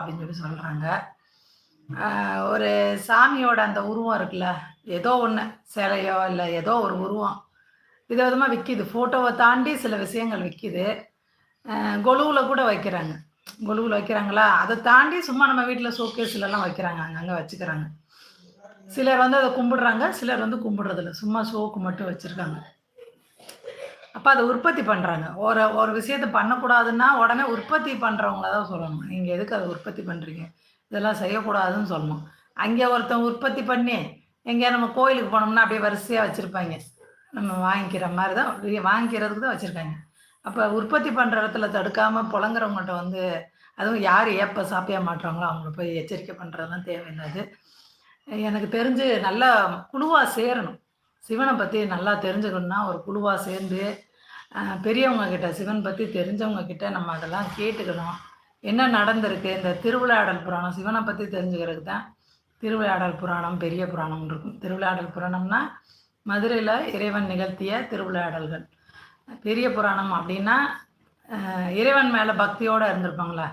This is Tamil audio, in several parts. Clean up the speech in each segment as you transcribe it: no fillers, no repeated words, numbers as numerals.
அப்படின்னு சொல்லி சொல்கிறாங்க. ஒரு சாமியோட அந்த உருவம் இருக்குல்ல, ஏதோ ஒன்று சிலையோ இல்லை ஏதோ ஒரு உருவம் விதவிதமாக விற்கிது. ஃபோட்டோவை தாண்டி சில விஷயங்கள் விற்கிது. கொலுவில் கூட வைக்கிறாங்க. கொலுவில் வைக்கிறாங்களா, அதை தாண்டி சும்மா நம்ம வீட்டில் ஷோகேஸ்லலாம் வைக்கிறாங்க, அங்கங்கே வச்சுக்கிறாங்க. சிலர் வந்து அதை கும்பிடுறாங்க, சிலர் வந்து கும்பிடுறதில்ல, சும்மா ஷோக்கு மட்டும் வச்சுருக்காங்க. அப்போ அதை உற்பத்தி பண்ணுறாங்க. ஒரு ஒரு விஷயத்த பண்ணக்கூடாதுன்னா உடனே உற்பத்தி பண்ணுறவங்கள தான் சொல்லணும். நீங்கள் எதுக்கு அதை உற்பத்தி பண்ணுறீங்க, இதெல்லாம் செய்யக்கூடாதுன்னு சொல்லணும். அங்கே ஒருத்தன் உற்பத்தி பண்ணி எங்கேயா நம்ம கோயிலுக்கு போனோம்னா அப்படியே வரிசையாக வச்சுருப்பாங்க. நம்ம வாங்கிக்கிற மாதிரி தான், வாங்கிக்கிறதுக்கு தான் வச்சுருக்காங்க. அப்போ உற்பத்தி பண்ணுற இடத்துல தடுக்காமல் புழங்குறவங்கள்ட்ட வந்து, அதுவும் யார் ஏப்ப சாப்பியா மாட்டுறாங்களோ அவங்கள போய் எச்சரிக்கை பண்ணுறதுலாம் தேவையில்லாது. எனக்கு தெரிஞ்சு நல்லா குழுவாக சேரணும். சிவனை பற்றி நல்லா தெரிஞ்சுக்கணுன்னா ஒரு குழுவாக சேர்ந்து பெரியவங்க கிட்ட, சிவன் பற்றி தெரிஞ்சவங்க கிட்ட நம்ம அதெல்லாம் கேட்டுக்கணும். என்ன நடந்திருக்கு, இந்த திருவிளையாடல் புராணம் சிவனை பற்றி தெரிஞ்சுக்கிறதுக்கு தான் திருவிளையாடல் புராணம், பெரிய புராணம் இருக்கும். திருவிளையாடல் புராணம்னா மதுரையில் இறைவன் நிகழ்த்திய திருவிளையாடல்கள். பெரிய புராணம் அப்படின்னா இறைவன் மேலே பக்தியோடு இருந்திருப்பாங்களா,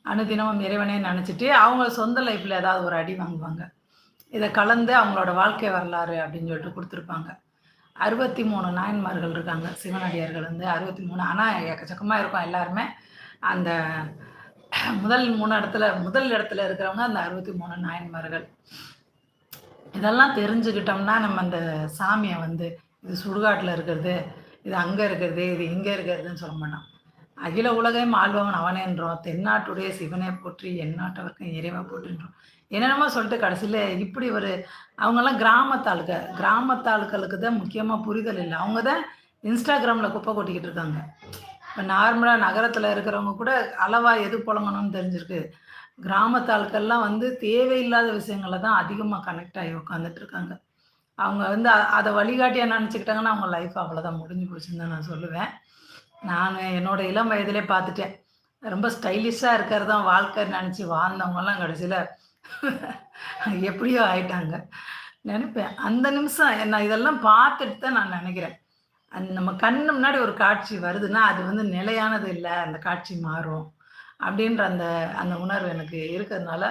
அனுதினமும் இறைவனே நினச்சிட்டு அவங்க சொந்த லைஃப்பில் ஏதாவது ஒரு அடி வாங்குவாங்க. இதை கலந்து அவங்களோட வாழ்க்கை வரலாறு அப்படின்னு சொல்லிட்டு கொடுத்துருப்பாங்க. 63 நாயன்மார்கள் இருக்காங்க, சிவனடியார்கள் வந்து 63. ஆனால் எக்கச்சக்கமாக இருக்கும் எல்லாருமே. அந்த முதல் இடத்துல இருக்கிறவங்க அந்த 63 நாயன்மார்கள். இதெல்லாம் தெரிஞ்சுக்கிட்டோம்னா நம்ம அந்த சாமியை வந்து இது சுடுகாட்டில் இருக்கிறது, இது அங்கே இருக்கிறது, இது இங்கே இருக்கிறதுன்னு சொல்ல மாட்டோம். அகில உலகையும் ஆள்பவன் அவனேன்றோம், தென்னாட்டுடைய சிவனை போற்றி எந்நாட்டவர்க்கும் இறைவா போற்றின்றோம். என்னென்னமோ சொல்லிட்டு கடைசியில் இப்படி ஒரு அவங்கெல்லாம் கிராமத்தாளுக்களுக்கு தான் முக்கியமாக புரிதல் இல்லை. அவங்க தான் இன்ஸ்டாகிராமில் குப்பை கொட்டிக்கிட்டு இருக்காங்க. இப்போ நார்மலாக நகரத்தில் இருக்கிறவங்க கூட அளவாக எது புழங்கணும்னு தெரிஞ்சிருக்கு. கிராமத்தாளுக்கெல்லாம் வந்து தேவையில்லாத விஷயங்கள தான் அதிகமாக கனெக்ட் ஆகி உட்காந்துட்டு இருக்காங்க. அவங்க வந்து அதை வழிகாட்டியாக நினச்சிக்கிட்டாங்கன்னா அவங்க லைஃப் அவ்வளோதான், முடிஞ்சு போச்சுன்னு தான் நான் சொல்லுவேன். நான் என்னோடய இளம் வயதிலே பார்த்துட்டேன். ரொம்ப ஸ்டைலிஷாக இருக்கிறது தான் வாழ்க்கை நினச்சி வாழ்ந்தவங்கலாம் கடைசியில் எப்படியோ ஆயிட்டாங்க நினைப்பேன். அந்த நிமிஷம் நான் இதெல்லாம் பார்த்துட்டு தான் நான் நினைக்கிறேன், நம்ம கண்ணு முன்னாடி ஒரு காட்சி வருதுன்னா அது வந்து நிலையானது இல்லை, அந்த காட்சி மாறும் அப்படின்ற அந்த அந்த உணர்வு எனக்கு இருக்கிறதுனால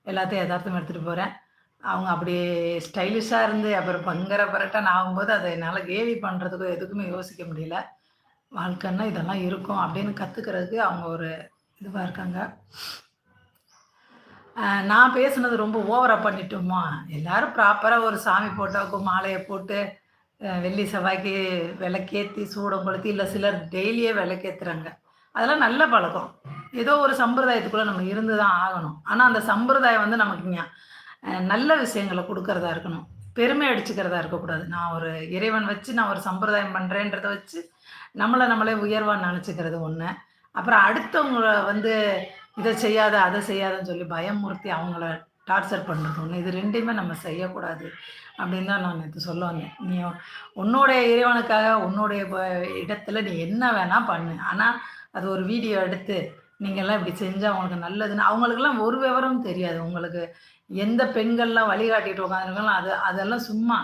எல்லாத்தையும் யதார்த்தம் எடுத்துகிட்டு போகிறேன். அவங்க அப்படியே ஸ்டைலிஷாக இருந்து அப்புறம் பங்கர பரட்டான்னு ஆகும்போது அதை என்னால் கேலி பண்ணுறதுக்கோ எதுக்குமே யோசிக்க முடியல. வாழ்க்கைன்னா இதெல்லாம் இருக்கும் அப்படின்னு கற்றுக்கிறதுக்கு அவங்க ஒரு இதுவாக இருக்காங்க. நான் பேசுனது ரொம்ப ஓவராக பண்ணிட்டோமா? எல்லாரும் ப்ராப்பராக ஒரு சாமி போட்டோவுக்கு மாலையை போட்டு வெள்ளி செவ்வாய்க்கு விளக்கேற்றி சூடம் கொளுத்தி, இல்லை சிலர் டெய்லியே விளக்கேற்றுறாங்க. அதெல்லாம் நல்ல பழக்கம். ஏதோ ஒரு சம்பிரதாயத்துக்குள்ளே நம்ம இருந்து தான் ஆகணும். ஆனால் அந்த சம்பிரதாயம் வந்து நமக்கு நல்ல விஷயங்களை கொடுக்கறதா இருக்கணும், பெருமை அடிச்சுக்கிறதா இருக்கக்கூடாது. நான் ஒரு இறைவன் வச்சு நான் ஒரு சம்பிரதாயம் பண்ணுறேன்றதை வச்சு நம்மளே உயர்வாக நினச்சிக்கிறது ஒன்று. அப்புறம் அடுத்தவங்கள வந்து இதை செய்யாத அதை செய்யாதன்னு சொல்லி பயமுறுத்தி அவங்கள டார்ச்சர் பண்ணுறது ஒன்று. இது ரெண்டையுமே நம்ம செய்யக்கூடாது அப்படின்னு தான் நான் நேற்று சொல்ல வந்தேன். நீ உன்னுடைய இறைவனுக்காக உன்னுடைய இடத்துல நீ என்ன வேணால் பண்ணு, ஆனால் அது ஒரு வீடியோ எடுத்து நீங்கள்லாம் இப்படி செஞ்சால் அவங்களுக்கு நல்லதுன்னு அவங்களுக்கெல்லாம் ஒரு விவரம் தெரியாது. உங்களுக்கு எந்த பெண்கள்லாம் வழிகாட்டிட்டு உட்காந்துருக்கலாம், அதெல்லாம் சும்மா.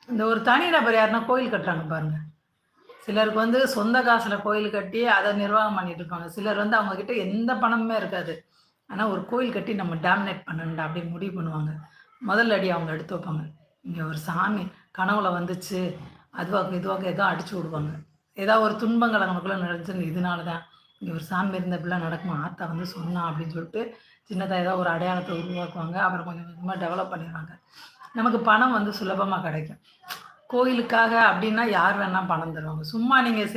இந்த ஒரு தனி நபர் யாருன்னா கோயில் கட்டுறாங்க பாருங்கள், சிலருக்கு வந்து சொந்த காசில் கோயில் கட்டி அதை நிர்வாகம் பண்ணிட்டு இருப்பாங்க. சிலர் வந்து அவங்கக்கிட்ட எந்த பணமுமே இருக்காது, ஆனால் ஒரு கோயில் கட்டி நம்ம டாமினேட் பண்ணணுண்டா அப்படின்னு முடிவு பண்ணுவாங்க. முதல் அடி அவங்க எடுத்து வைப்பாங்க. இங்கே ஒரு சாமி கனவுல வந்துச்சு, இதுவாக ஏதோ அடிச்சு விடுவாங்க. ஏதாவது ஒரு துன்பங்கள் அவங்களுக்குள்ள நடந்துச்சு, இதனால தான் இங்கே ஒரு சாமி இருந்த இப்படிலாம் நடக்குமா, ஆத்தா வந்து சொன்னா அப்படின்னு சொல்லிட்டு சின்னதாக ஏதாவது ஒரு அடையாளத்தை உருவாக்குவாங்க. அப்புறம் கொஞ்சம் கொஞ்சமாக டெவலப் பண்ணிடுவாங்க. நமக்கு பணம் வந்து சுலபமாக கிடைக்கும். கோயிலுக்காக அப்படின்னா யார் வேணால் பணம் தருவாங்க. சும்மா நீங்கள்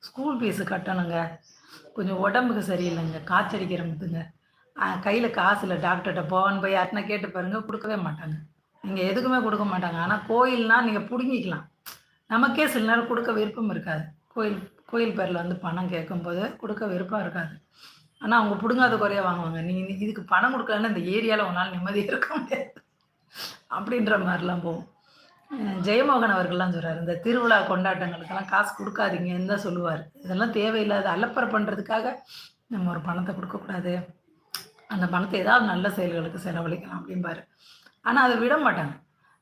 ஸ்கூல் ஃபீஸு கட்டணுங்க, கொஞ்சம் உடம்புக்கு சரியில்லைங்க, காய்ச்சடிக்கிறவங்க கையில் காசு இல்லை, டாக்டர்கிட்ட போவான்னு போய் யாருன்னா கேட்டு பாருங்கள், கொடுக்கவே மாட்டாங்க. நீங்கள் எதுக்குமே கொடுக்க மாட்டாங்க. ஆனால் கோயில்னால் நீங்கள் பிடுங்கிக்கலாம். நமக்கே சில நேரம் கொடுக்க விருப்பம் இருக்காது. கோயில் பேரில் வந்து பணம் கேட்கும்போது கொடுக்க விருப்பம் இருக்காது. ஆனால் அவங்க பிடுங்காத குறைய வாங்குவாங்க. நீங்கள் இதுக்கு பணம் கொடுக்கலன்னா இந்த ஏரியாவில் உங்களால் நிம்மதியாக இருக்க முடியாது அப்படின்ற மாதிரிலாம் போகும். ஜெயமோகன் அவர்கள்லாம் சொல்கிறார், இந்த திருவிழா கொண்டாட்டங்களுக்கெல்லாம் காசு கொடுக்காதீங்கன்னு தான் சொல்லுவார். இதெல்லாம் தேவையில்லாத அலப்பறை பண்ணுறதுக்காக நம்ம ஒரு பணத்தை கொடுக்கக்கூடாது, அந்த பணத்தை ஏதாவது நல்ல செயல்களுக்கு செலவழிக்கலாம் அப்படிம்பாரு. ஆனால் அதை விட மாட்டாங்க.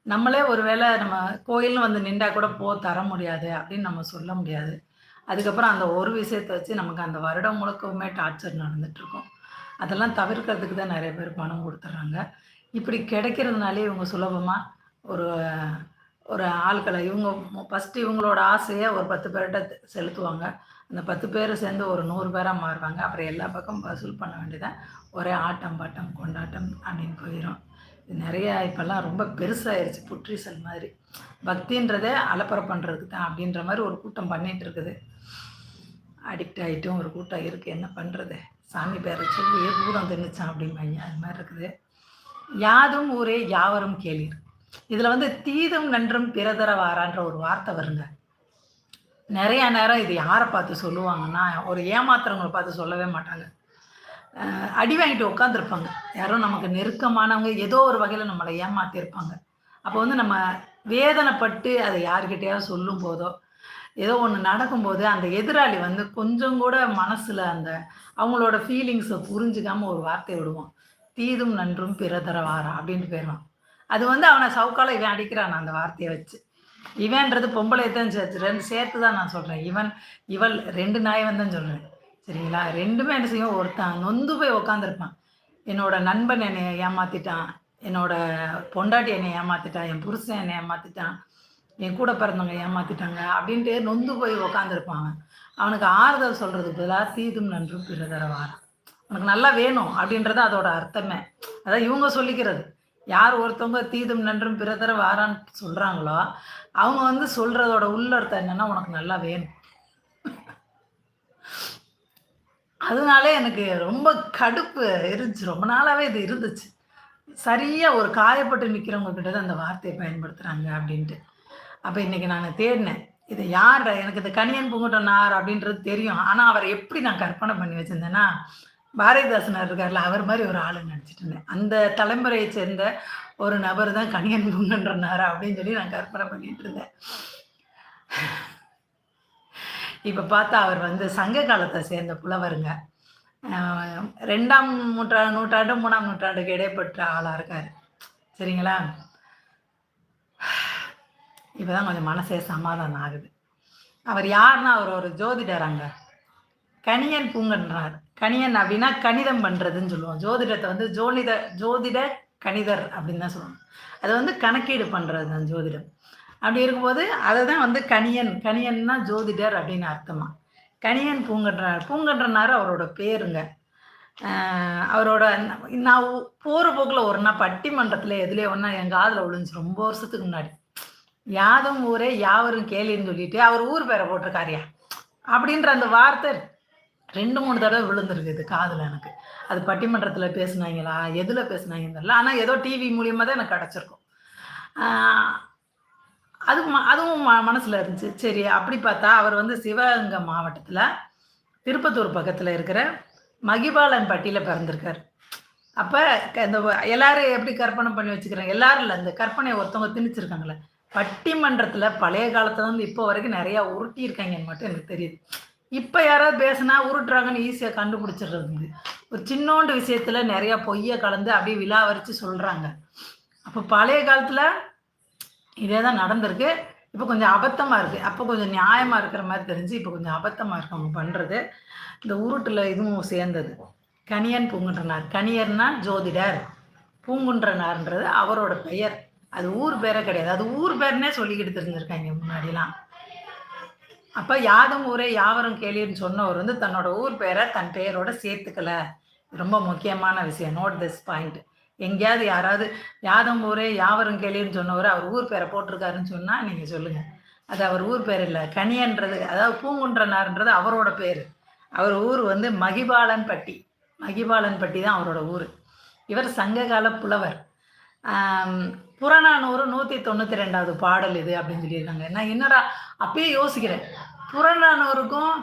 நம்மளே ஒரு வேளை நம்ம கோயில்னு வந்து நின்றா கூட தர முடியாது அப்படின்னு நம்ம சொல்ல முடியாது. அதுக்கப்புறம் அந்த ஒரு விஷயத்தை வச்சு நமக்கு அந்த வருடம் முழுக்கவுமே டார்ச்சர் நடந்துகிட்ருக்கும். அதெல்லாம் தவிர்க்கிறதுக்கு தான் நெறைய பேர் பணம் குடுத்துர்றாங்க. இப்படி கிடைக்கிறதுனாலே இவங்க சுலபமா ஒரு ஒரு ஆட்கள இவங்க ஃபர்ஸ்ட்டு இவங்களோட ஆசைய ஒரு 10 பேர்ட்ட செலுத்துவாங்க. அந்த 10 பேர் சேர்ந்து ஒரு 100 பேரா மாறுவாங்க. அப்புறம் எல்லா பக்கமும் வசூல் பண்ண வேண்டியதான். ஒரே ஆட்டம், பாட்டம், கொண்டாட்டம் அப்படின்னு போயிரும். இது நெறையா இப்பல்லாம் ரொம்ப பெருசாயிருச்சு புற்றீசல் மாதிரி. பக்தின்றதே அலப்பற பண்றதுக்கு தான் அப்படின்ற மாரி ஒரு கூட்டம் பண்ணிட்டு இருக்குது. அடிக்ட் ஆயிட்டும் ஒரு கூட்டம் இருக்கு. என்ன பண்றது? சாமி பேர சொல்லியே பூதம் தின்னுச்சான் அப்படிம்பாய்ங்க. அது மாரி இருக்குது. யாதும் ஊரே யாவரும் கேளீர். இதுல வந்து தீதும் நன்றும் பிறதர வாரான்ற ஒரு வார்த்தை வருங்க. நெறைய நேரம் இது யார பார்த்து சொல்லுவாங்கன்னா, ஒரு ஏமாத்துறவங்கள பார்த்து சொல்லவே மாட்டாங்க. அடி வாங்கிட்டு உட்காந்துருப்பாங்க. யாரோ நமக்கு நெருக்கமானவங்க ஏதோ ஒரு வகையில நம்மள ஏமாத்தியிருப்பாங்க. அப்போ வந்து நம்ம வேதனைப்பட்டு அத யார்கிட்டயாவது சொல்லும்போதோ, ஏதோ ஒண்ணு நடக்கும்போது, அந்த எதிராளி வந்து கொஞ்சம் கூட மனசுல அந்த அவங்களோட ஃபீலிங்ஸ புரிஞ்சுக்காம ஒரு வார்த்தைய விடுவான். "தீதும் நன்றும் பிறதர வாரா" அப்படின்ட்டு போயிருவான். அது வந்து அவன சவுக்கால இவன் அடிக்கிறான் அந்த வார்த்தைய வச்சு. இவன்றது பொம்பளைய தான் சேர்த்து தான் நான் சொல்றேன். இவள் 2 நாயவன் தான் சொல்றேன். சரிங்களா? 2மே என்ன செய்யும், ஒருத்தன் நொந்து போய் உட்காந்துருப்பான். என்னோட நண்பன் என்னைய ஏமாத்திட்டான். என்னோட பொண்டாட்டி என்னைய ஏமாத்திட்டா. என் புருஷன் என்னைய ஏமாத்திட்டான். என் கூட பிறந்தவங்க ஏமாத்திட்டாங்க. அப்படின்ட்டு நொந்து போய் உட்காந்துருப்பான் அவன். அவனுக்கு ஆறுதல் சொல்றதுக்கு பதிலா தீதும் நன்றும் பிறதர வாரா. உனக்கு நல்லா வேணும் அப்படின்றது அதோட அர்த்தமே. அதான் இவங்க சொல்லிக்கிறது. யார் ஒருத்தவங்க தீதும் நன்றும் பிறதர வாரான்னு சொல்றாங்களோ, அவங்க வந்து சொல்றதோட உள்ளர்த்தம் என்னன்னா, உனக்கு நல்லா வேணும். அதனாலே எனக்கு ரொம்ப கடுப்பு இருந்துச்சு. ரொம்ப நாளாவே இது இருந்துச்சு. சரியா ஒரு காயப்பட்டு நிக்கிறவங்க கிட்ட தான் அந்த வார்த்தைய பயன்படுத்துறாங்க அப்டின்ட்டு. அப்ப இன்னைக்கு நானு தேடினேன். இது யார்டா? எனக்கு இந்த கணியன் பூங்குன்றனார் அப்டின்றது தெரியும். ஆனா, அவர எப்படி நான் கற்பனை பண்ணி வச்சிருந்தேன்னா, பாரதிதாசனார் இருக்கார்ல, அவர் மாரி ஒரு ஆள நெனச்சுட்டு இருந்தேன். அந்த தலைமுறைய சேர்ந்த ஒரு நபர் தான் கணியன் பூங்குன்றனார் அப்டின்னு சொல்லி நான் கற்பனை பண்ணிட்டு இருந்தேன். இப்ப பார்த்தா அவர் வந்து சங்க காலத்த சேர்ந்த புலவருங்க. அ 2ஆம் நூற்றாண்டு, 3ஆம் நூற்றாண்டுக்கு இடைப்பட்ட ஆளா இருக்காரு. சரிங்களா? இப்பதான் கொஞ்சம் மனசே சமாதானம் ஆகுது. அவர் யாருன்னா, அவர் ஒரு ஜோதிடராங்க. கணியன் பூங்கன்றார். கணியன் அப்டின்னா கணிதம் பண்றதுன்னு சொல்லுவோம். ஜோதிடத்த வந்து ஜோதிட கணிதர் அப்டின்னு தான் சொல்லுவோம். அது வந்து கணக்கீடு பண்றது தான் ஜோதிடம். அப்படி இருக்கும்போது, அததான் வந்து கணியன். கணியன்னா ஜோதிடர் அப்படின்னு அர்த்தமா. கணியன் பூங்கன்றார். பூங்கன்றனாரு அவரோட பேருங்க. அ அவரோட நான் போற போக்குல ஒரு நாள் பட்டிமன்றத்தில எதுலயோ ஒண்ணா என் காதுல விழுந்துச்சு ரொம்ப வருஷத்துக்கு முன்னாடி. "யாதும் ஊரே யாவரும் கேளீர்ன்னு" சொல்லிட்டு அவர் ஊர் பேர போட்டிருக்காருய்யா. அப்படின்ற அந்த வார்த்தை 2, 3 தடவ விழுந்திருக்கு இது காதுல எனக்கு. அது பட்டிமன்றத்தில பேசுனாய்ங்களா? எதுல பேசுனாங்கன்னு தெரியல. ஆனா ஏதோ டிவி மூலியமா தான் எனக்கு கிடைச்சிருக்கும். ஆ அது அதுவும் மனசுல இருந்துச்சு. சரி அப்படி பார்த்தா, அவர் வந்து சிவகங்கை மாவட்டத்தில, திருப்பத்தூர் பக்கத்தில இருக்கிற மகிபாலன்பட்டியில பிறந்திருக்காரு. அப்ப இந்த எல்லாரும் எப்படி கற்பனை பண்ணி வச்சுக்கிறாங்க, எல்லாரும் இல்ல. இந்த கற்பனைய ஒருத்தவங்க திணிச்சிருக்காங்கல்ல. பட்டிமன்றத்தில பழைய காலத்துல இருந்து இப்போ வரைக்கும் நெறையா உருட்டியிருக்காங்கன்னு மட்டும் எனக்கு தெரியுது. இப்ப யாராவது பேசுனா உருட்டுறாங்கன்னு ஈஸியா கண்டுபிடிச்சிடுறது. ஒரு சின்னோண்டு விஷயத்துல நெறைய பொய்ய கலந்து அப்படியே விலாவரிச்சு சொல்றாங்க. அப்ப பழைய காலத்துல இதே தான் நடந்திருக்கு. இப்ப கொஞ்சம் அபத்தமா இருக்கு. அப்ப கொஞ்சம் நியாயமா இருக்கிற மாரி தெரிஞ்சு, இப்ப கொஞ்சம் அபத்தமா இருக்கு அவங்க பண்றது. இந்த உருட்டுல இதுவும் சேர்ந்தது. கணியன் பூங்குன்றனார். கணியர்னா ஜோதிடர். பூங்குன்றனார்ன்றது அவரோட பெயர். அது ஊர் பேரே கிடையாது. அது ஊர் பேருன்னே சொல்லிக்கிட்டு தெரிஞ்சிருக்காய்ங்க முன்னாடிலாம். அப்ப யாதும் ஊரே யாவரும் கேளீர்ன்னு சொன்னவர் வந்து தன்னோட ஊர் பேர தன் பெயரோட சேர்த்துக்கல. ரொம்ப முக்கியமான விஷயம். Note this point. எங்கேயாவது யாராவது யாதும் ஊரே யாவரும் கேளீர்ன்னு சொன்னவரு அவர் ஊர் பேர போட்டிருக்காருன்னு சொன்னா நீங்க சொல்லுங்க. அது அவர் ஊர் பேர் இல்ல. கணியன்றது அதாவது பூங்குன்றனார்ன்றது அவரோட பேரு. அவர் ஊர் வந்து மகிபாலன்பட்டி. மகிபாலன்பட்டி தான் அவரோட ஊரு. இவர் சங்ககால புலவர். ஆம், புறநானூறு 192வது பாடல் இது அப்படின்னு சொல்லியிருக்காங்க. நான் என்னடா அப்பயே யோசிக்கிறேன். புறநானூறுக்கும்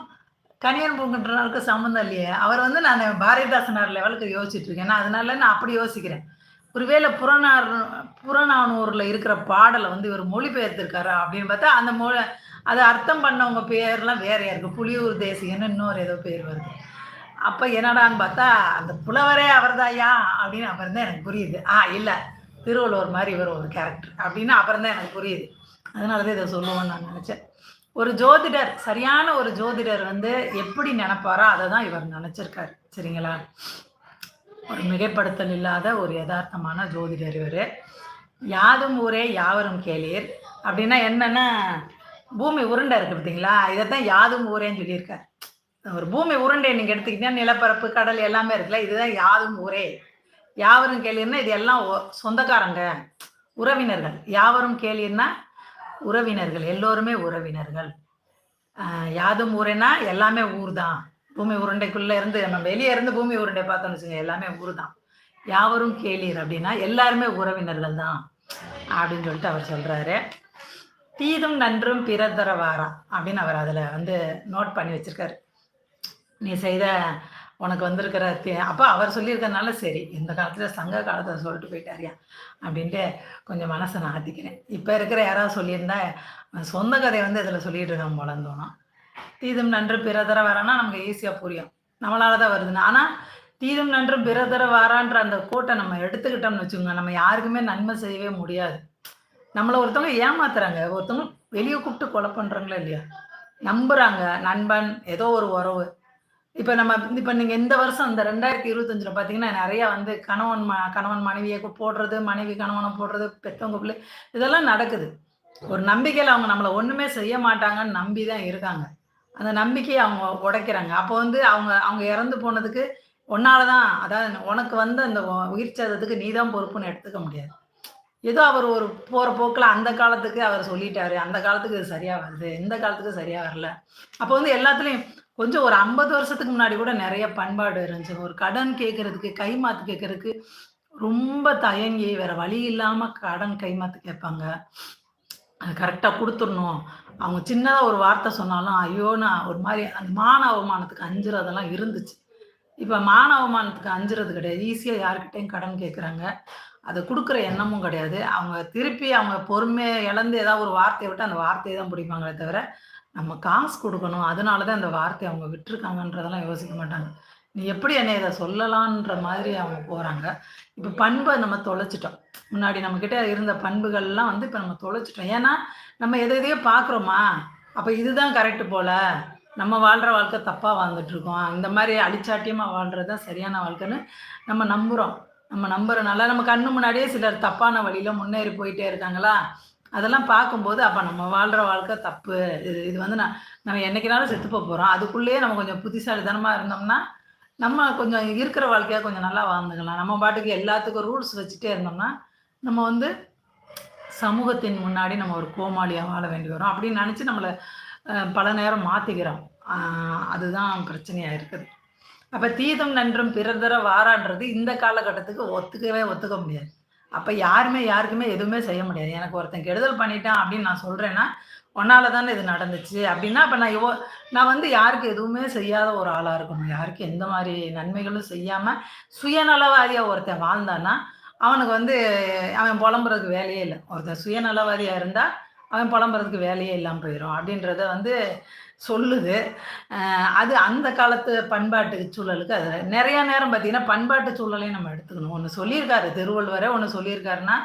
கணியன் பூங்குன்றனாருக்கும் சம்மந்தம் இல்லையே. அவர் வந்து நான் பாரதிதாசனார் லெவலுக்கு யோசிச்சுட்டு இருக்கேன். நான் அதனால நான் அப்படி யோசிக்கிறேன். ஒருவேளை புறநானூறுல இருக்கிற பாடல வந்து இவர் மொழிபெயர்த்திருக்காரா அப்படின்னு பார்த்தா, அந்த அத அர்த்தம் பண்ணவங்க பேர்லாம் வேறையா இருக்கு. புலியூர் தேசிகன்னு இன்னொரு ஏதோ பேர் வருது. அப்ப என்னடான்னு பார்த்தா, அந்த புலவரே அவர்தான்யா அப்படின்னு அப்புறம் தான் எனக்கு புரியுது. இல்ல திருவள்ளுவர் மாரி இவர் ஒரு கேரக்டர் அப்படின்னு அப்புறம் தான் எனக்கு புரியுது. அதனால தான் இத சொல்லுவேன்னு நான் நெனச்சேன். ஒரு ஜோதிடர், சரியான ஒரு ஜோதிடர் வந்து எப்படி நெனப்பாரோ, அத தான் இவர் நெனச்சிருக்காரு. சரிங்களா? ஒரு மிகைப்படுத்தல் இல்லாத ஒரு யதார்த்தமான ஜோதிடர் இவர். யாதும் ஊரே யாவரும் கேளீர் அப்படின்னா என்னன்னா, பூமி உருண்டை இருக்கு பார்த்தீங்களா, இதைத்தான் யாதும் ஊரேன்னு சொல்லியிருக்காரு. ஒரு பூமி உருண்டை நீங்கள் எடுத்துக்கிட்டீங்கன்னா நிலப்பரப்பு கடல் எல்லாமே இருக்குல்ல, இதுதான் யாதும் ஊரே. யாவரும் கேளீர்னா இது எல்லாம் சொந்தக்காரங்க, உறவினர்கள். யாவரும் கேளீர்னா உறவினர்கள், எல்லோருமே உறவினர்கள். யாதும் ஊரேனா எல்லாமே ஊர் தான். பூமி உருண்டைக்குள்ளே இருந்து நம்ம வெளியே இருந்து பூமி உருண்டை பார்த்தோம்னு வச்சுங்க, எல்லாமே ஊர் தான். யாவரும் கேளீர் அப்படின்னா எல்லாருமே உறவினர்கள் தான் அப்படின்னு சொல்லிட்டு அவர் சொல்கிறாரு. தீதும் நன்றும் பிறர் தர வாரா அப்படின்னு அவர் அதில் வந்து நோட் பண்ணி வச்சுருக்காரு. நீ செய்த உனக்கு வந்திருக்கிற அப்போ அவர் சொல்லியிருக்கனால சரி, இந்த காலத்தில் சங்க காலத்தில் சொல்லிட்டு போயிட்டாரியா அப்படின்ட்டு கொஞ்சம் மனசை நான் ஆத்திக்கிறேன். இப்போ இருக்கிற யாராவது சொல்லியிருந்தா சொந்த கதையை வந்து இதில் சொல்லிட்டு இருக்காங்க போலன்னு தோணும். தீதும் நன்று பிறதர வரானா நமக்கு ஈஸியாக புரியும், நம்மளால தான் வருதுன்னு. ஆனால் தீதும் நன்றும் பிறதர வாரான்ற அந்த கோட்டை நம்ம எடுத்துக்கிட்டோம்னு வச்சுக்கோங்க, நம்ம யாருக்குமே நன்மை செய்யவே முடியாது. நம்மளை ஒருத்தவங்க ஏமாத்துறாங்க, ஒருத்தவங்க வெளியே கூப்பிட்டு கொலை பண்ணுறாங்களா இல்லையா, நம்புகிறாங்க, நண்பன் ஏதோ ஒரு உறவு. இப்போ நீங்கள் இந்த வருஷம் இந்த 2025 பார்த்தீங்கன்னா நிறையா வந்து கணவன் மனைவியை போடுறது, மனைவி கணவனை போடுறது, பெற்றவங்க பிள்ளை இதெல்லாம் நடக்குது. ஒரு நம்பிக்கையில் அவங்க நம்மளை ஒன்றுமே செய்ய மாட்டாங்கன்னு நம்பி தான் இருக்காங்க. அந்த நம்பிக்கையை அவங்க உடைக்கிறாங்க. அப்போ வந்து அவங்க இறந்து போனதுக்கு உன்னால தான், அதாவது உனக்கு வந்து அந்த உயிர் சேதத்துக்கு நீ தான் பொறுப்புன்னு எடுத்துக்க முடியாது. ஏதோ அவர் ஒரு போகிற போக்கில் அந்த காலத்துக்கு அவர் சொல்லிட்டாரு, அந்த காலத்துக்கு இது சரியாக வருது, இந்த காலத்துக்கு சரியாக வரல. அப்போ வந்து எல்லாத்துலேயும் கொஞ்சம் ஒரு 50 வருஷத்துக்கு முன்னாடி கூட நிறைய பண்பாடு இருந்துச்சு. ஒரு கடன் கேட்கறதுக்கு, கைமாத்து கேட்கறதுக்கு ரொம்ப தயங்கி வேற வழி இல்லாமல் கடன் கைமாத்து கேட்பாங்க. அது கரெக்டாக கொடுத்துடணும். அவங்க சின்னதாக ஒரு வார்த்தை சொன்னாலும் ஐயோ நான் ஒரு மாதிரி அந்த மான அவமானத்துக்கு அஞ்சுறதெல்லாம் இருந்துச்சு. இப்போ மான அவமானத்துக்கு அஞ்சுறது கிடையாது. ஈஸியாக யாருக்கிட்டையும் கடன் கேட்குறாங்க. அதை கொடுக்குற எண்ணமும் கிடையாது. அவங்க திருப்பி அவங்க பொறுமையை இழந்து ஏதாவது ஒரு வார்த்தையை விட்டு அந்த வார்த்தையை தான் பிடிப்பாங்களே தவிர, நம்ம காசு கொடுக்கணும் அதனால தான் அந்த வார்த்தையை அவங்க விட்டுருக்காங்கன்றதெல்லாம் யோசிக்க மாட்டாங்க. நீ எப்படி என்னை இதை சொல்லலான்ற மாதிரி அவங்க போகிறாங்க. இப்போ பண்பை நம்ம தொலைச்சிட்டோம். முன்னாடி நம்மக்கிட்ட இருந்த பண்புகள்லாம் வந்து இப்போ நம்ம தொலைச்சிட்டோம். ஏன்னா நம்ம எதையோ பார்க்குறோமா, அப்போ இதுதான் கரெக்டு போல், நம்ம வாழ்கிற வாழ்க்கை தப்பாக வாழ்ந்துட்டுருக்கோம், இந்த மாதிரி அழிச்சாட்டியமாக வாழ்கிறது தான் சரியான வாழ்க்கைன்னு நம்ம நம்புகிறோம். நம்ம நம்புறனால நம்ம கண்ணு முன்னாடியே சிலர் தப்பான வழியில் முன்னேறி போயிட்டே இருக்காங்களா, அதெல்லாம் பார்க்கும்போது அப்போ நம்ம வாழ்கிற வாழ்க்கை தப்பு, இது வந்து நம்ம என்றைக்கினாலும் செத்து போகிறோம். அதுக்குள்ளேயே நம்ம கொஞ்சம் புத்திசாலித்தனமாக இருந்தோம்னா நம்ம கொஞ்சம் இருக்கிற வாழ்க்கையாக கொஞ்சம் நல்லா வாழ்ந்துக்கலாம். நம்ம பாட்டுக்கு எல்லாத்துக்கும் ரூல்ஸ் வச்சுட்டே இருந்தோம்னா நம்ம வந்து சமூகத்தின் முன்னாடி நம்ம ஒரு கோமாளியாக வாழ வேண்டி வரும் அப்படின்னு நினச்சி நம்மளை பல நேரம் மாற்றிக்கிறோம். அதுதான் பிரச்சனையாக இருக்குது. அப்போ தீதும் நன்றும் பிறர் தர வாரான்றது இந்த காலகட்டத்துக்கு ஒத்துக்க முடியாது. அப்போ யாருக்குமே எதுவுமே செய்ய முடியாது. எனக்கு ஒருத்தன் கெடுதல் பண்ணிட்டான் அப்படின்னு நான் சொல்கிறேன்னா உன்னால தானே இது நடந்துச்சு அப்படின்னா, அப்போ நான் வந்து யாருக்கு எதுவுமே செய்யாத ஒரு ஆளாக இருக்கணும். யாருக்கும் எந்த மாதிரி நன்மைகளும் செய்யாமல் சுயநலவாதியாக ஒருத்தன் வாழ்ந்தான்னா அவனுக்கு வந்து அவன் புலம்புறதுக்கு வேலையே இல்லை. ஒருத்தன் சுயநலவாதியாக இருந்தால் அவன் புலம்புறதுக்கு வேலையே இல்லாமல் போயிடும் அப்படின்றத வந்து சொல்லுது. அது அந்த காலத்து பண்பாட்டு சூழலுக்கு அது நிறையா நேரம் பார்த்திங்கன்னா பண்பாட்டு சூழலையும் நம்ம எடுத்துக்கணும். ஒன்று சொல்லியிருக்காரு திருவள்ளுவரே, ஒன்று சொல்லியிருக்காருன்னா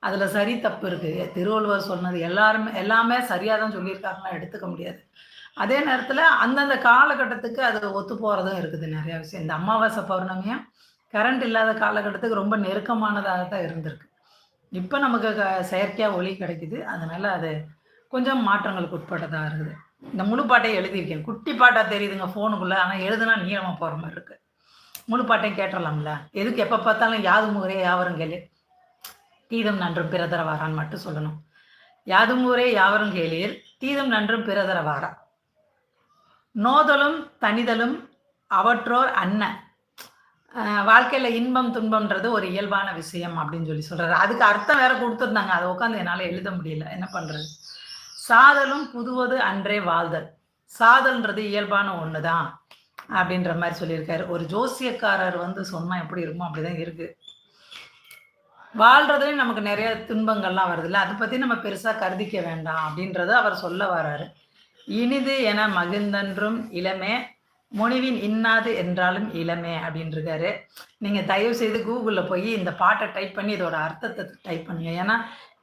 அதில் சரி தப்பு இருக்குது. திருவள்ளுவர் சொன்னது எல்லாமே சரியாக தான் சொல்லியிருக்காருன்னா எடுத்துக்க முடியாது. அதே நேரத்தில் அந்தந்த காலகட்டத்துக்கு அது ஒத்து போகிறதும் இருக்குது நிறையா விஷயம். இந்த அமாவாசை பௌர்ணமியும் கரண்ட் இல்லாத காலகட்டத்துக்கு ரொம்ப நெருக்கமானதாக தான் இருந்திருக்கு. இப்போ நமக்கு செயற்கையாக ஒளி கிடைக்குது, அதனால் அது கொஞ்சம் மாற்றங்களுக்கு உட்பட்டதாக இருக்குது. இந்த முழு பாட்டையும் எழுதியிருக்கேன். குட்டி பாட்டாக தெரியுதுங்க ஃபோனுக்குள்ளே, ஆனால் எழுதுனா நீளமாக போகிற மாதிரி இருக்குது. முழு பாட்டையும் கேட்டுடலாம்ல, எதுக்கு எப்போ பார்த்தாலும் யாதும் ஊரே யாவரும் கேளு, தீதும் நன்றும் பிறதர வாரான்னு மட்டும் சொல்லணும். யாதும் ஊரே யாவரும் கேளீர், தீதும் நன்றும் பிறதர வாரா. நோதலும் தனிதலும் அவற்றோர் அன்ன. வாழ்க்கையில் இன்பம் துன்பம்ன்றது ஒரு இயல்பான விஷயம் அப்படின்னு சொல்கிறாரு. அதுக்கு அர்த்தம் வேற கொடுத்துருந்தாங்க, அதை உட்காந்து என்னால் எழுத முடியல, என்ன பண்ணுறது. சாதலும் புதுவது அன்றே வாழ்தல். சாதல்ன்றது இயல்பான ஒன்று தான் அப்படின்ற மாதிரி சொல்லியிருக்காரு. ஒரு ஜோசியக்காரர் வந்து சொன்னால் எப்படி இருக்குமோ அப்படிதான் இருக்குது. வாழ்றதுலேயும் நமக்கு நிறைய துன்பங்கள்லாம் வருதுல்ல, அதை பற்றி நம்ம பெருசாக கருதிக்க வேண்டாம் அப்படின்றத அவர் சொல்ல வர்றாரு. இனிது என மகிழ்ந்தன்றும் இளமே, முனிவின் இன்னாது என்றாலும் இளமே அப்படின்ட்டுருக்காரு. நீங்கள் தயவு செய்து கூகுளில் போய் இந்த பாட்டை டைப் பண்ணி இதோட அர்த்தத்தை டைப் பண்ணுங்க. ஏன்னா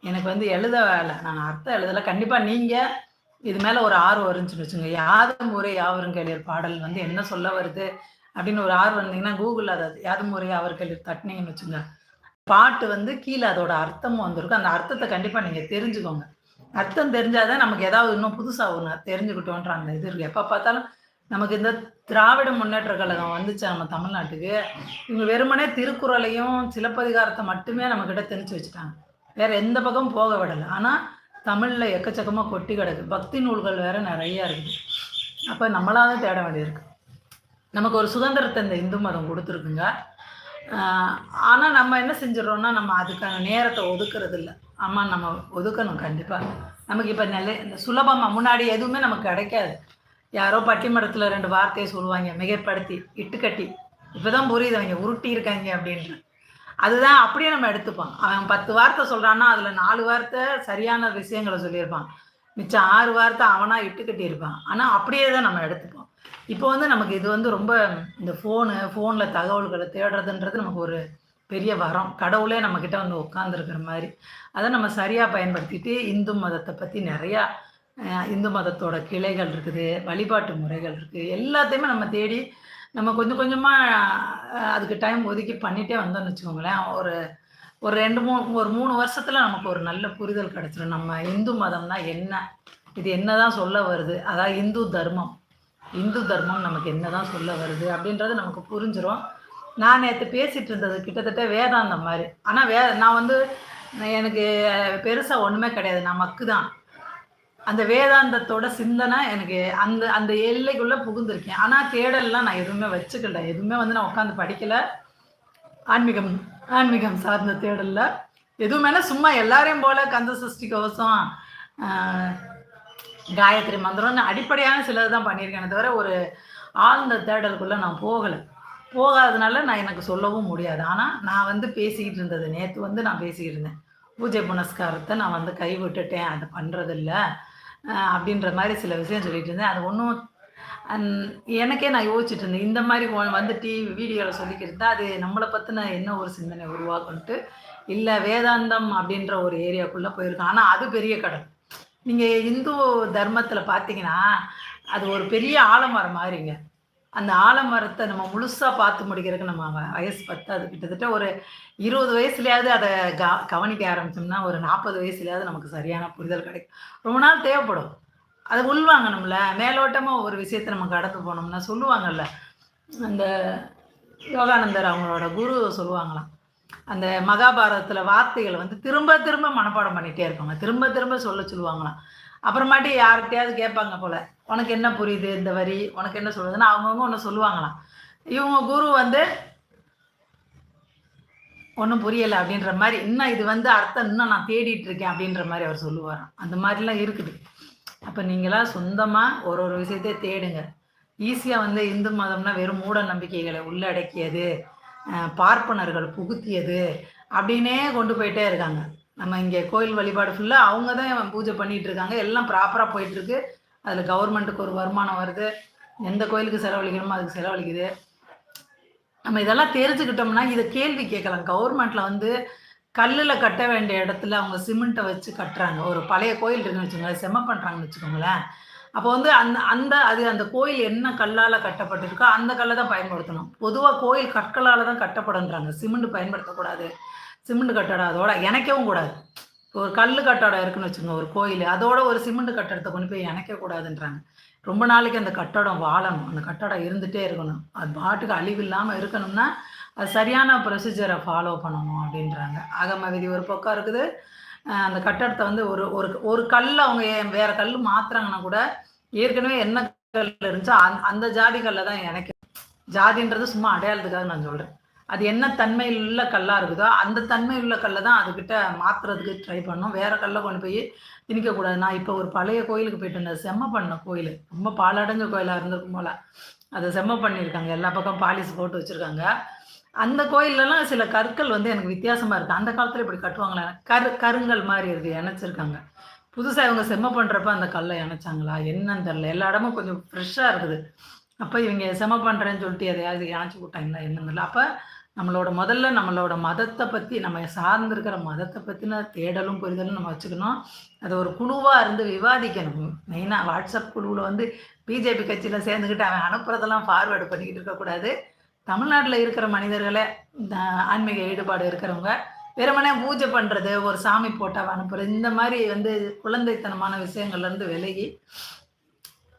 எனக்கு வந்து எழுத வேலை, நான் அர்த்தம் எழுதலை. கண்டிப்பாக நீங்கள் இது மேலே ஒரு ஆர்வம் இருந்துச்சுன்னு வச்சுங்க. யாதும் ஊரே யாவரும் கேளீர் பாடல் வந்து என்ன சொல்ல வருது அப்படின்னு ஒரு ஆர்வம் இருந்தீங்கன்னா, கூகுள்ல அத யாதும் ஊரே யாவர் கேளீர் தட்டுனீங்கன்னு வச்சுக்கங்க. பாட்டு வந்து கீழ அதோட அர்த்தமும் வந்திருக்கும். அந்த அர்த்தத்த கண்டிப்பா நீங்க தெரிஞ்சுக்கோங்க. அர்த்தம் தெரிஞ்சா தான் நமக்கு ஏதாவது இன்னும் புதுசா ஒண்ணு தெரிஞ்சுக்கிட்டோன்ற அந்த இது இருக்கு. எப்ப பார்த்தாலும் நமக்கு இந்த திராவிட முன்னேற்ற கழகம் வந்துச்சா நம்ம தமிழ்நாட்டுக்கு, இவங்க வெறுமனே திருக்குறளையும், சிலப்பதிகாரத்த மட்டுமே நம்மகிட்ட திணிச்சு வச்சுட்டாங்க. வேற எந்த பக்கமும் போக விடல. ஆனா, தமிழ்ல எக்கச்சக்கமா கொட்டி கிடக்கு. பக்தி நூல்கள் வேற நெறைய இருக்குது. அப்ப நம்மளா தான் தேட வேண்டியிருக்கு. நமக்கு ஒரு சுதந்திரத்த இந்த இந்து மதம் குடுத்துருக்குங்க. அ ஆனா நம்ம என்ன செஞ்சுர்றோம்னா, நம்ம அதுக்கான நேரத்த ஒதுக்குறது இல்ல. ஆமா நம்ம ஒதுக்கணும் கண்டிப்பா. நமக்கு இப்ப இந்த சுலபமா முன்னாடி எதுவுமே நமக்கு கிடைக்காது. யாரோ பட்டிமன்றத்துல 2 வார்த்தைய சொல்லுவாய்ங்க மிகைப்படுத்தி, இட்டுக்கட்டி. இப்பதான் புரியுது அவைங்க உருட்டியிருக்காய்ங்க அப்படின்னு. அதுதான் அப்படியே நம்ம எடுத்துப்போம். அவன் 10 வார்த்தை சொல்றான்னா, அதுல 4 வார்த்தை சரியான விஷயங்கள சொல்லியிருப்பான். மிச்சம் 6 வார்த்தை அவனா இட்டுக்கட்டி இருப்பான். ஆனா அப்படியே தான் நம்ம எடுத்துப்போம். இப்போ வந்து நமக்கு இது வந்து ரொம்ப இந்த ஃபோன்ல தகவல்கள தேடுறதுன்றது நமக்கு ஒரு பெரிய வரம். கடவுளே நம்மகிட்ட வந்து உட்கார்ந்துருக்கிற மாரி. அத நம்ம சரியா பயன்படுத்திட்டு, இந்து மதத்த பத்தி நெறையா இந்து மதத்தோட கிளைகள் இருக்குது, வழிபாட்டு முறைகள் இருக்கு. எல்லாத்தையுமே நம்ம தேடி, நம்ம கொஞ்சம் கொஞ்சமா அதுக்கு டைம் ஒதுக்கி பண்ணிட்டே வந்தோம்னு வச்சுக்கோங்களேன், ஒரு ஒரு 3 வருஷத்துல நமக்கு ஒரு நல்ல புரிதல் கிடைச்சிரும். நம்ம இந்து மதம்னா என்ன? இது என்னதான் சொல்ல வருது? அதாவது இந்து தர்மம். இந்து தர்மம் நமக்கு என்னதான் சொல்ல வருது? அப்படின்றது நமக்கு புரிஞ்சிரும். நான் நேத்து பேசிட்டு இருந்தது கிட்டத்தட்ட வேதாந்தம் மாரி. ஆனா நான் வந்து எனக்கு பெருசா ஒண்ணுமே கிடையாது. நான் மக்கு தான். அந்த வேதாந்தத்தோட சிந்தனை எனக்கு அந்த அந்த எல்லைக்குள்ள புகுந்திருக்கேன். ஆனா தேடல்லாம் நான் எதுவுமே வச்சுக்கல. எதுவுமே வந்து நான் உட்காந்து படிக்கல. ஆன்மீகம் ஆன்மீகம் சார்ந்த தேடல்ல. எதுவுமேனா சும்மா எல்லாரையும் போல கந்த சஷ்டி கவசம், அ காயத்ரி மந்திரம்னு அடிப்படையான சிலது தான் பண்ணியிருக்கேனே தவிர, ஒரு ஆழ்ந்த தேடலுக்குள்ள நான் போகல. போகாதனால நான் எனக்கு சொல்லவும் முடியாது. ஆனா, நான் வந்து பேசிக்கிட்டு இருந்தது நேத்து வந்து நான் பேசிக்கிட்டு இருந்தேன். பூஜை புனஸ்காரத்த நான் வந்து கைவிட்டுட்டேன். அத பண்றதில்ல. அப்படின்ற மாரி சில விஷயம் சொல்லிட்டு இருந்தேன். அது ஒண்ணும் அன் எனக்கே நான் யோசிச்சுட்டு இருந்தேன். இந்த மாரி வந்து வீடியோல சொல்லிக்கிட்டு இருந்தா, அது நம்மள பத்தின என்ன ஒரு சிந்தனை உருவாக்குன்ட்டு, இல்ல வேதாந்தம் அப்படின்ற ஒரு ஏரியாக்குள்ள போயிருக்கோம். ஆனா அது பெரிய கடல். நீங்க இந்து தர்மத்தில பார்த்தீங்கன்னா, அது ஒரு பெரிய ஆலமரம் மாரிங்க. அந்த ஆலமரத்த நம்ம முழுசா பார்த்து முடிக்கிறதுக்கு நம்ம வயசு பத்தாது. கிட்டத்தட்ட ஒரு 20 வயசுலயாவது அத கவனிக்க ஆரம்பிச்சோம்னா, ஒரு 40 வயசுலயாவது நமக்கு சரியான புரிதல் கிடைக்கும். ரொம்ப நாள் தேவைப்படும். அத உள்வாங்கணும்ல. மேலோட்டமா ஒரு விஷயத்த நம்ம கடந்து போனோம்னா சொல்லுவாங்கல்ல. அந்த யோகானந்தர் அவங்களோட குரு சொல்லுவாங்களாம். அந்த மகாபாரதத்தில வார்த்தைகள வந்து திரும்ப திரும்ப மனப்பாடம் பண்ணிட்டே இருப்பாங்க. திரும்ப திரும்ப சொல்லுவாங்களாம். அப்புறமாட்டி யார்கிட்டயாவது கேட்பாங்க போல. "உனக்கு என்ன புரியுது இந்த வரி? உனக்கு என்ன சொல்லுதுன்னு?" அவங்கவங்க ஒண்ணு சொல்லுவாங்களாம். இவங்க குரு வந்து "ஒண்ணும் புரியல" அப்படின்ற மாரி, "இன்னும் இது வந்து அர்த்தம் இன்னும் நான் தேடிட்டு இருக்கேன்" அப்படின்ற மாரி அவர் சொல்லுவாராம். அந்த மாரிலாம் இருக்குது. அப்ப நீங்களா சொந்தமா ஒரு ஒரு விஷயத்த தேடுங்க. ஈஸியா வந்து இந்து மதம்னா வெறும் மூட நம்பிக்கைகள உள்ளடக்கியது, பார்ப்பனர்கள் புகுத்தியது அப்படின்னே கொண்டு போயிட்டே இருக்காங்க. நம்ம இங்க கோயில் வழிபாடு ஃபுல்லா அவங்க தான் பூஜை பண்ணிட்டு இருக்காங்க. எல்லாம் ப்ராப்பரா போயிட்டுருக்கு. அதில கவர்மெண்ட்டுக்கு ஒரு வருமானம் வருது. எந்த கோயிலுக்கு செலவழிக்கணுமோ அதுக்கு செலவழிக்குது. நம்ம இதெல்லாம் தெரிஞ்சுக்கிட்டோம்னா, இத கேள்வி கேட்கலாம். கவர்மெண்ட்ல வந்து கல்லுல கட்ட வேண்டிய இடத்துல அவங்க சிமெண்ட்ட வச்சு கட்டுறாங்க. ஒரு பழைய கோயில் இருக்குன்னு வச்சுக்கோங்களேன், செம பண்றாங்கன்னு வச்சுக்கோங்களேன். அப்போ வந்து அந்த அந்த அது அந்த கோயில் என்ன கல்லால கட்டப்பட்டிருக்கோ, அந்த கல்ல தான் பயன்படுத்தணும். பொதுவா கோயில் கற்களால தான் கட்டப்படுன்றாங்க. சிமெண்ட் பயன்படுத்தக்கூடாது. சிமெண்ட் கட்டடம் அதோட இணைக்கவும் கூடாது. ஒரு கல்லு கட்டடம் இருக்குன்னு வச்சுக்கோங்க, ஒரு கோயிலு. அதோட ஒரு சிமெண்ட் கட்டடத்த கொண்டு போய் இணைக்கக்கூடாதுன்றாங்க. ரொம்ப நாளைக்கு அந்த கட்டடம் வாழணும். அந்த கட்டடம் இருந்துட்டே இருக்கணும். அது பாட்டுக்கு அழிவில்லாம இருக்கணும்னா, அது சரியான ப்ரொசீஜர ஃபாலோ பண்ணணும் அப்டின்றாங்க. ஆகம விதி ஒரு பக்கம் இருக்குது. அந்த கட்டடத்த வந்து ஒரு ஒரு ஒரு கல்ல அவங்க வேற கல்லு மாத்துறாங்கன்னா கூட, ஏற்கனவே என்ன கல் இருந்துச்சோ, அந்த ஜாதி கல்ல தான் இணைக்கணும். ஜாதின்றது சும்மா அடையாளத்துக்காக நான் சொல்றேன். அது என்ன தன்மையில் உள்ள கல்லா இருக்குதோ, அந்த தன்மை உள்ள கல்ல தான் அதுகிட்ட மாத்துறதுக்கு ட்ரை பண்ணணும். வேற கல்ல கொண்டு போய் திணிக்கக்கூடாது. நான் இப்போ ஒரு பழைய கோயிலுக்கு போயிட்டு வந்தேன். செம்ம பண்ண கோயிலு. ரொம்ப பாழடைஞ்ச கோயிலா இருந்திருக்கும் போல. அத செம்ம பண்ணியிருக்காங்க. எல்லா பக்கம் பாலிஷ் போட்டு வச்சிருக்காங்க. அந்த கோயில்லலாம் சில கற்கள் வந்து எனக்கு வித்தியாசமா இருக்கு. அந்த காலத்துல இப்படி கட்டுவாங்களா? கருங்கல் மாரி இருக்கு. இணைச்சிருக்காங்க. புதுசா இவங்க செம்ம பண்றப்ப அந்த கல்ல இணைச்சாங்களா? என்னன்னு தெரியல. எல்லா இடமும் கொஞ்சம் ஃப்ரெஷ்ஷா இருக்குது. அப்ப இவங்க செம பண்றேன்னு சொல்லிட்டு எதையாவது இணைச்சு விட்டாங்களா என்னன்னு தெரியல. அப்ப முதல்ல நம்மளோட மதத்த பத்தி, நம்ம சார்ந்திருக்கிற மதத்த பத்தின தேடலும், புரிதலும் நம்ம வச்சுக்கணும். அத ஒரு குழுவா இருந்து விவாதிக்கணும். மெயினா WhatsApp குழுவுல வந்து பிஜேபி கட்சியில சேர்ந்துக்கிட்டு அவன் அனுப்புறதெல்லாம் ஃபார்வேர்டு பண்ணிக்கிட்டு இருக்கக்கூடாது. தமிழ்நாட்டில் இருக்கிற மனிதர்களே இந்த ஆன்மீக ஈடுபாடு இருக்கிறவங்க வெறுமனே பூஜை பண்ணுறது, ஒரு சாமி போட்டாவை அனுப்புறது, இந்த மாதிரி வந்து குழந்தைத்தனமான விஷயங்கள்லேருந்து விலகி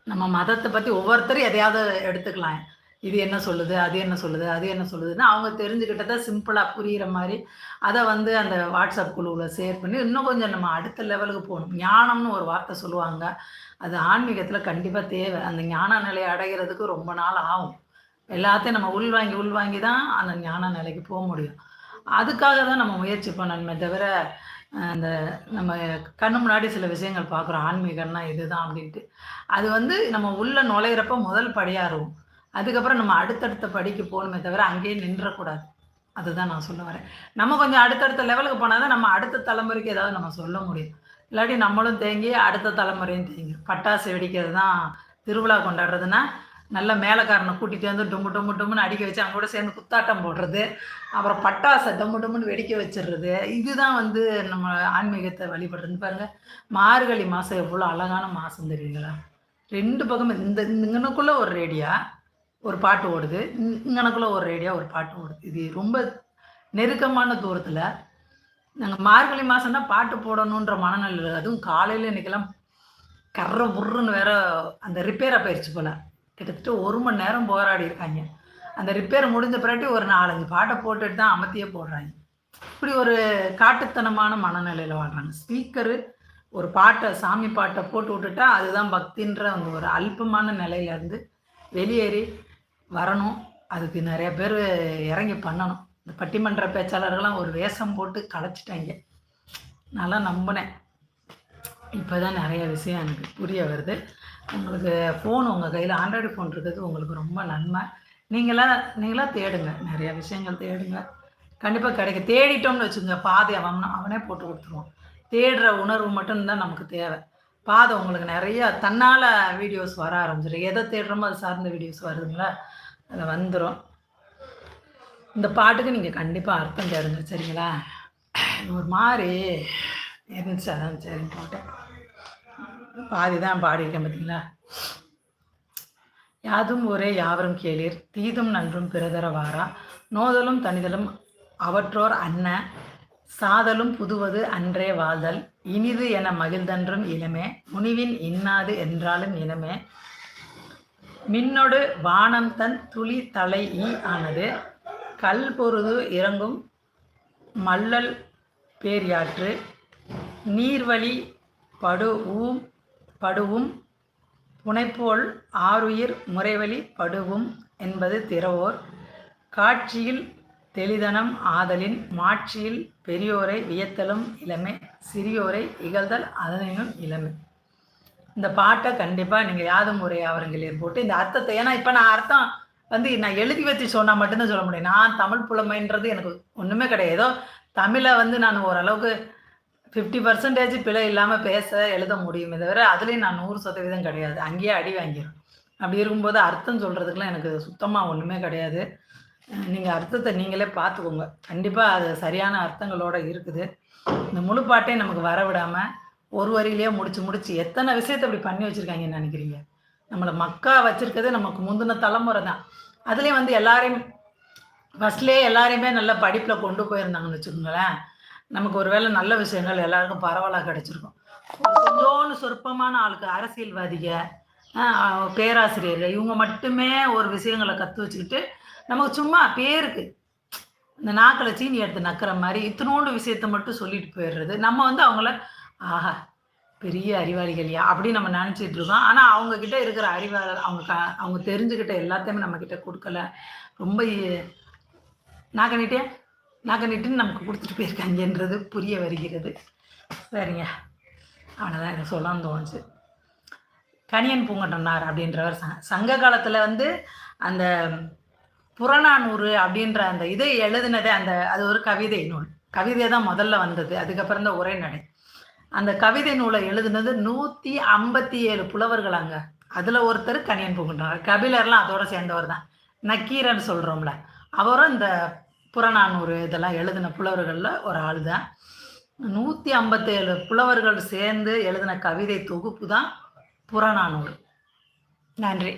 நம்ம மதத்தை பற்றி ஒவ்வொருத்தரும் எதையாவது எடுத்துக்கலாம். இது என்ன சொல்லுது, அது என்ன சொல்லுது, அது என்ன சொல்லுதுன்னு அவங்க தெரிஞ்சுக்கிட்டத சிம்பிளாக புரிகிற மாதிரி அதை வந்து அந்த வாட்ஸ்அப் குழுவில் ஷேர் பண்ணி இன்னும் கொஞ்சம் நம்ம அடுத்த லெவலுக்கு போகணும். ஞானம்னு ஒரு வார்த்தை சொல்லுவாங்க. அது ஆன்மீகத்தில் கண்டிப்பாக தேவை. அந்த ஞான நிலையை அடைகிறதுக்கு ரொம்ப நாள் ஆகும். எல்லாத்தையும் நம்ம உள்வாங்கி தான் அந்த ஞான நிலைக்கு போக முடியும். அதுக்காக தான் நம்ம முயற்சி பண்ணணுமே தவிர, அந்த நம்ம கண்ணு முன்னாடி சில விஷயங்கள் பார்க்குறோம். ஆன்மீகம்னா இதுதான் அப்படின்ட்டு. அது வந்து நம்ம உள்ள நுழையிறப்ப முதல் படியா இருக்கும். அதுக்கப்புறம் நம்ம அடுத்தடுத்த படிக்கு போகணுமே தவிர, அங்கேயே நின்றக்கூடாது. அதுதான் நான் சொல்ல வரேன். நம்ம கொஞ்சம் அடுத்தடுத்த லெவலுக்கு போனா தான் நம்ம அடுத்த தலைமுறைக்கு ஏதாவது நம்ம சொல்ல முடியும். இல்லாட்டி நம்மளும் தேங்கி அடுத்த தலைமுறையும் தேங்கிரும். பட்டாசு வெடிக்கிறது தான் திருவிழா கொண்டாடுறதுன்னா, நல்ல மேளக்காரனை கூட்டிகிட்டு வந்து டும்மு டும்மு டும்முன்னு அடிக்க வச்சு அவங்க கூட சேர்ந்து குத்தாட்டம் போடுறது, அப்புறம் பட்டாசை டம்மு டும்முன்னு வெடிக்க வச்சிடுறது. இதுதான் வந்து நம்ம ஆன்மீகத்தை வழிபடுறதுன்னு பாருங்க. மார்கழி மாதம் எவ்வளோ அழகான மாதம் தெரியுங்களா? 2 பக்கமும் இங்கனக்குள்ள ஒரு ரேடியா ஒரு பாட்டு ஓடுது. இங்கனக்குள்ள ஒரு ரேடியா ஒரு பாட்டு ஓடுது. இது ரொம்ப நெருக்கமான தூரத்தில். நாங்கள் மார்கழி மாதம்னா பாட்டு போடணுன்ற மனநிலை. அதுவும் காலையில் இன்றைக்கெல்லாம் கர்ற புர்ருன்னு வேற அந்த ரிப்பேராக போயிடுச்சு போல். கிட்டத்தட்ட 1 மணி நேரம் போராடி இருக்காங்க. அந்த ரிப்பேர் முடிஞ்ச பிறகு ஒரு 4, 5 பாட்டை போட்டுட்டு தான் அமர்த்தியே போடுறாங்க. இப்படி ஒரு காட்டுத்தனமான மனநிலையில் வாழ்கிறாங்க. ஸ்பீக்கரு ஒரு பாட்டை, சாமி பாட்டை போட்டு விட்டுட்டா அதுதான் பக்தின்ற அந்த ஒரு அல்பமான நிலையிலேருந்து வெளியேறி வரணும். அதுக்கு நிறைய பேர் இறங்கி பண்ணணும். இந்த பட்டிமன்ற பேச்சாளர்கள்லாம் ஒரு வேஷம் போட்டு கலைச்சிட்டாங்க. நல்லா நம்பினேன். இப்போ தான் நிறைய விஷயம் எனக்கு புரிய வருது. உங்களுக்கு ஃபோன் உங்கள் கையில் ஆண்ட்ராய்டு ஃபோன் இருக்கிறது உங்களுக்கு ரொம்ப நன்மை. நீங்களா தேடுங்க. நிறைய விஷயங்கள் தேடுங்க. கண்டிப்பாக கிடைக்கும். தேடிட்டோம்னு வச்சுக்கோங்க, பாதை அவனே போட்டு கொடுத்துருவான். தேடுற உணர்வு மட்டும்தான் நமக்கு தேவை. பாதை உங்களுக்கு நிறைய தன்னால் வீடியோஸ் வர ஆரம்பிச்சிடும். எதை தேடுறோமோ அது சார்ந்த வீடியோஸ் வருதுங்களா, அதில் வந்துடும். இந்த பாட்டுக்கு நீங்கள் கண்டிப்பாக அர்த்தம் தேடுங்க, சரிங்களா? ஒரு மாதிரி இருந்துச்சு, அதான் சரின்னு போட்டேன். பாதி தான் பாடியிருக்கேன் பார்த்தீங்களா? யாதும் ஊரே யாவரும் கேளீர், தீதும் நன்றும் பிறதர வாரா, நோதலும் தனிதலும் அவற்றோர் அன்ன, சாதலும் புதுவது அன்றே வாழ்தல், இனிது என மகிழ்தன்றும் இளமே, முனிவின் இன்னாது என்றாலும் இனமே, மின்னொடு வானம் தன் துளி தலை ஈ ஆனது, கல் பொருது இறங்கும் மல்லல் பேர்யாற்று, நீர்வழி படுவும் புனைப்போல் ஆருயிர் முறைவழி படுவும் என்பது திறவோர், காட்சியில் தெளிதனம் ஆதலின் மாட்சியில் பெரியோரை வியத்தலும் இளமை, சிறியோரை இகழ்தல் அதனினும் இளமை. இந்த பாட்டை கண்டிப்பாக நீங்கள் யாதும் ஊரே யாவரும் கேளீர் போட்டு இந்த அர்த்தத்தை, ஏன்னா இப்போ நான் அர்த்தம் வந்து நான் எழுதி வச்சு சொன்னால் மட்டும்தான் சொல்ல முடியும். நான் தமிழ் புலமைன்றது எனக்கு ஒன்றுமே கிடையாது. ஏதோ தமிழை வந்து நான் ஓரளவுக்கு 50% பிழை இல்லாமல் பேச எழுத முடியுமே தவிர அதுலேயும் நான் 100% கிடையாது. அங்கேயே அடி வாங்கிடும். அப்படி இருக்கும்போது அர்த்தம் சொல்கிறதுக்குலாம் எனக்கு சுத்தமாக ஒன்றுமே கிடையாது. நீங்கள் அர்த்தத்தை நீங்களே பார்த்துக்கோங்க. கண்டிப்பாக அது சரியான அர்த்தங்களோடு இருக்குது. இந்த முழு பாட்டையும் நமக்கு வர விடாமல் ஒரு வரியிலேயே முடிச்சு எத்தனை விஷயத்தை இப்படி பண்ணி வச்சுருக்காங்கன்னு நினைக்கிறீங்க? நம்மளை மக்கா வச்சுருக்கிறது நமக்கு முந்தின தலைமுறை தான். அதுலேயும் வந்து எல்லாரையும் ஃபஸ்ட்லேயே எல்லாரையுமே நல்ல படிப்பில் கொண்டு போயிருந்தாங்கன்னு வச்சுக்கோங்களேன், நமக்கு ஒரு வேளை நல்ல விஷயங்கள் எல்லாருக்கும் பரவலாக கிடச்சிருக்கும். கொஞ்சோன்னு சொற்பமான ஆளுக்கு அரசியல்வாதிக, பேராசிரியர்கள், இவங்க மட்டுமே ஒரு விஷயங்களை கற்று வச்சுக்கிட்டு நமக்கு சும்மா பேருக்கு இந்த நாக்கில் சீனி எடுத்து நக்கிற மாதிரி இத்தினோண்டு விஷயத்தை மட்டும் சொல்லிட்டு போயிடுறது. நம்ம வந்து அவங்கள ஆஹா பெரிய அறிவாளிகளையா அப்படின்னு நம்ம நினச்சிட்டு இருக்கோம். ஆனால் அவங்கக்கிட்ட இருக்கிற அறிவாளர் அவங்க தெரிஞ்சுக்கிட்ட எல்லாத்தையுமே நம்மக்கிட்ட கொடுக்கல. ரொம்ப நாக்கணிட்டுன்னு நமக்கு கொடுத்துட்டு போயிருக்காங்கன்றது புரிய வருகிறது. சரிங்க, அவ்வளோதான் இதை சொல்லலாம் தோணுச்சு. கணியன் பூங்கொன்றனார் அப்படின்றவர் சங்க காலத்தில் வந்து அந்த புறநானூறு அப்படின்ற அந்த இதை எழுதினதே அது ஒரு கவிதை நூல். கவிதை தான் முதல்ல வந்தது, அதுக்கப்புறம் தான் உரைநடை. அந்த கவிதை நூலை எழுதுனது 157 புலவர்களாங்க. அதில் ஒருத்தர் கணியன் பூங்குன்றனார். கபிலர்லாம் அதோட சேர்ந்தவர் தான். நக்கீரன்னு சொல்கிறோம்ல, அவரும் இந்த புறநானூறு இதெல்லாம் எழுதின புலவர்களில் ஒரு ஆள் தான். 157 புலவர்கள் சேர்ந்து எழுதின கவிதை தொகுப்பு தான் புறநானூறு. நன்றி.